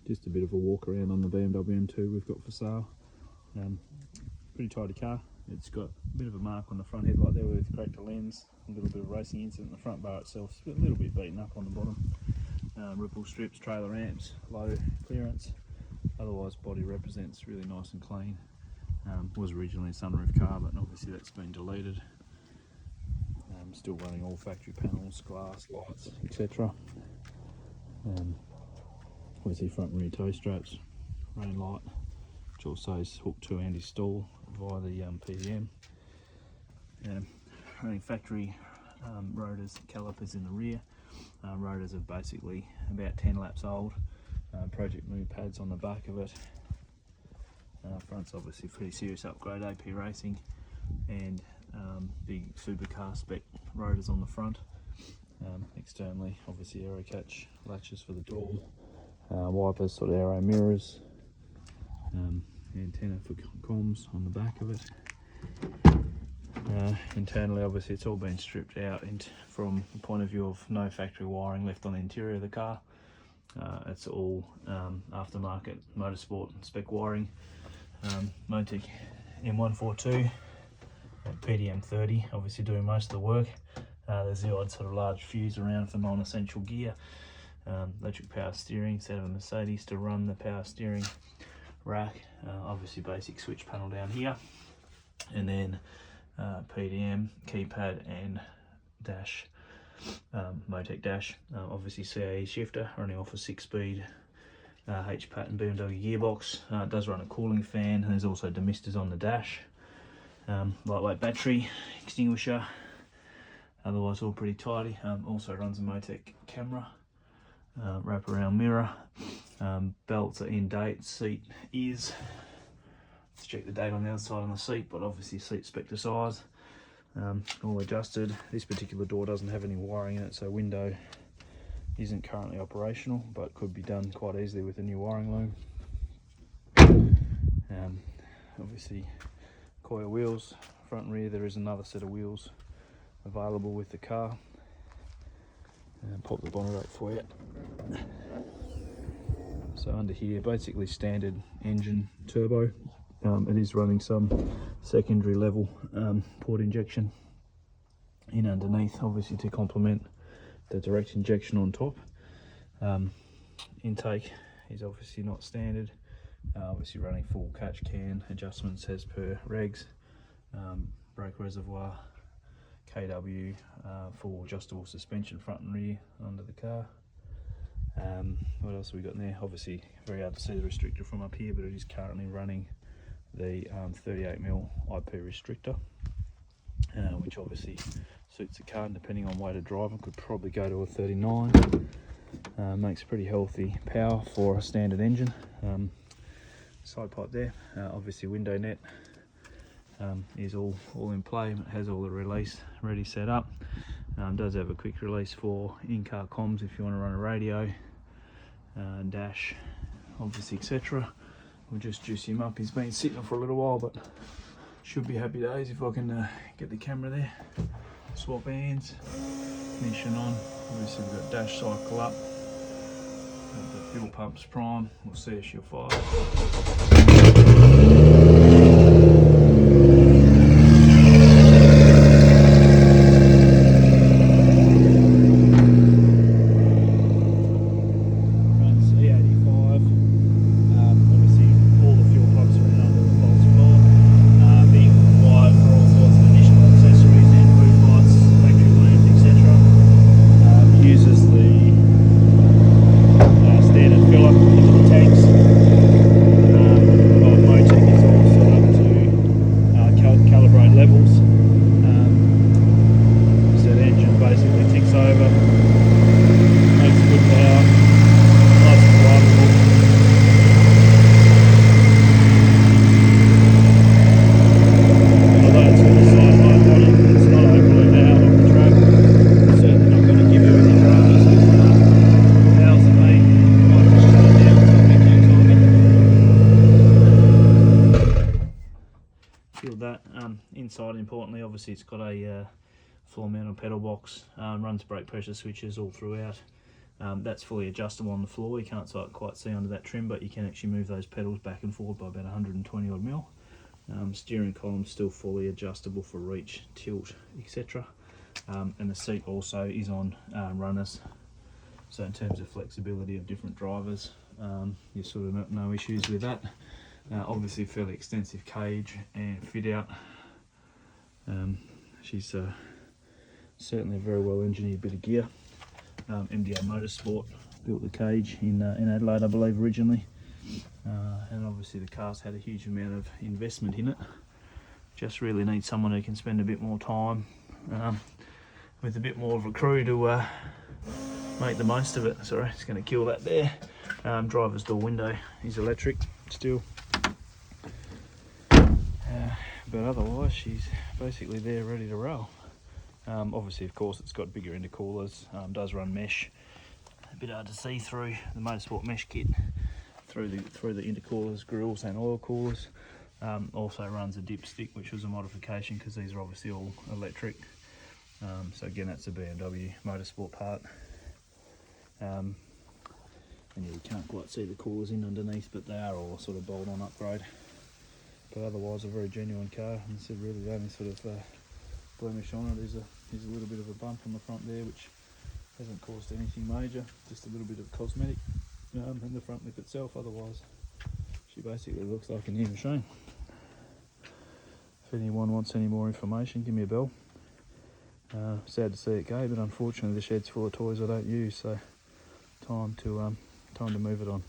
just a bit of a walk around on the BMW M2 we've got for sale. Pretty tidy car. It's got a bit of a mark on the front headlight there with cracked lens, a little bit of racing incident. The front bar itself a little bit beaten up on the bottom. Ripple strips, trailer amps, low clearance. Otherwise body represents really nice and clean. Was originally a sunroof car, but obviously that's been deleted. Still running all factory panels, glass, lights, etc. Obviously front and rear tow straps, rain light, which also is hooked to anti-stall via the PDM. Running factory rotors, calipers in the rear. Rotors are basically about 10 laps old. Project move pads on the back of it. Front's obviously pretty serious upgrade, AP Racing, and big supercar spec rotors on the front. Externally, obviously aero catch latches for the door, wipers, sort of aero mirrors, antenna for comms on the back of it. Internally, obviously it's all been stripped out from the point of view of no factory wiring left on the interior of the car. It's all aftermarket motorsport spec wiring. Motec M142 PDM 30 obviously doing most of the work. There's the odd sort of large fuse around for non-essential gear. Electric power steering, set of a Mercedes to run the power steering rack. Obviously basic switch panel down here, and then PDM, keypad and dash, Motec dash. Obviously CAE shifter running off a 6-speed H-pattern BMW gearbox. It does run a cooling fan, and there's also demisters on the dash. Lightweight battery, extinguisher, otherwise all pretty tidy. Also runs a Motec camera, wraparound mirror. Belts are in date, seat is, let's check the date on the other side on the seat, but obviously seat spec to size. All adjusted. This particular door doesn't have any wiring in it, so window isn't currently operational, but could be done quite easily with a new wiring loom. Obviously Koya wheels, front and rear. There is another set of wheels available with the car. Pop the bonnet up for you. So under here, basically standard engine turbo. It is running some secondary level port injection in underneath, obviously to complement the direct injection on top. Intake is obviously not standard. Obviously running full catch can adjustments as per regs. Brake reservoir, KW, full adjustable suspension front and rear under the car. What else have we got in there? Obviously very hard to see the restrictor from up here, but it is currently running the 38mm IP restrictor, which obviously suits the car, and depending on weight of driver could probably go to a 39. Makes pretty healthy power for a standard engine. Side pipe there, obviously window net is all in play. It has all the release ready set up. Does have a quick release for in-car comms if you want to run a radio, dash, obviously, etc. We'll just juice him up. He's been sitting for a little while, but should be happy days if I can get the camera there. Swap hands, ignition on. Obviously we've got dash cycle up. The fuel pump's prime. We'll see if she'll fire. Inside, importantly, obviously it's got a floor mounted pedal box, runs brake pressure switches all throughout. That's fully adjustable on the floor. You can't quite see under that trim, but you can actually move those pedals back and forward by about 120 odd mil. Steering column still fully adjustable for reach, tilt, etc. And the seat also is on runners, so in terms of flexibility of different drivers, you sort of no issues with that. Obviously fairly extensive cage and fit out. She's certainly a very well engineered bit of gear. MDR Motorsport built the cage in Adelaide, I believe, originally. And obviously the car's had a huge amount of investment in it. Just really need someone who can spend a bit more time with a bit more of a crew to make the most of it. Sorry, it's going to kill that there. Driver's door window is electric still. But otherwise she's basically there ready to roll. Obviously, of course, it's got bigger intercoolers, does run mesh. A bit hard to see through the Motorsport mesh kit, through the intercoolers, grills and oil coolers. Also runs a dipstick, which was a modification because these are obviously all electric. So again, that's a BMW Motorsport part. And yeah, you can't quite see the coolers in underneath, but they are all sort of bolt-on upgrade. But otherwise, a very genuine car. And I said, really, the only sort of blemish on it is a little bit of a bump on the front there, which hasn't caused anything major, just a little bit of cosmetic in the front lip itself. Otherwise, she basically looks like a new machine. If anyone wants any more information, give me a bell. Sad to see it go, but unfortunately the shed's full of toys I don't use, so time to move it on.